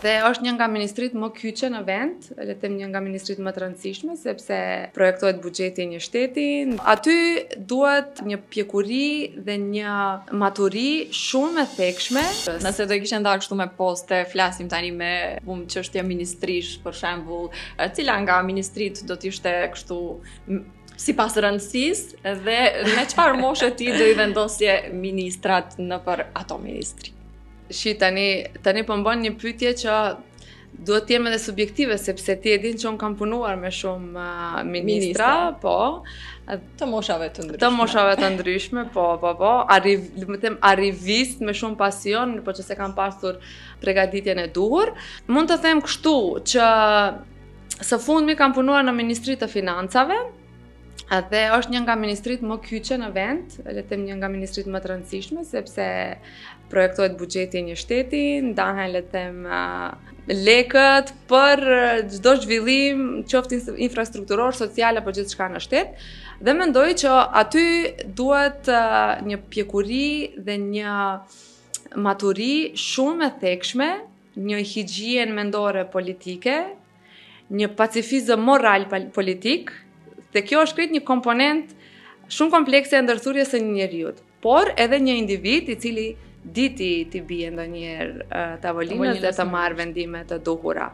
Dhe është një nga ministritë më kyçe në vend, le të them një nga ministritë më të rëndësishme, sepse projektohet buxheti i një shteti. Aty duhet një pjekuri dhe një maturi shumë e thekshme. Nëse do kishe ndarë kështu me poste, flasim tani me çështje ministrish, për shembull, cila nga ministritë do t'ishte kështu sipas rëndësisë dhe me çfarë moshe ti do i vendosje ministrat nëpër ato ministri? Tani po bën një pyetje që duhet të jem edhe subjektive, sepse ti e din që unë kam punuar me shumë ministra, po. Të moshave të ndryshme. Po. Arrivist me shumë pasion, po që se kam pasur përgatitjen e duhur. Mund të them kështu që së fundmi kam punuar në Ministrinë të Financave, dhe është një nga ministritë më kyçe në vend, le të them një nga ministritë më të rëndësishme, sepse projektohet buxheti i një shteti, ndahen le të them lekët për çdo zhvillim, qoftë infrastrukturor, social apo gjithçka në shtet, dhe mendoj që aty duhet një pjekuri dhe një maturi shumë e thekshme, një higjienë mendore politike, një pacifizëm moral politik. Dhe kjo është krejt një komponent shumë komplekse e ndërthurjes së një njeriut, por edhe një individ i cili diti t'i bie ndonjëherë tavolinës dhe të marrë vendime të duhura.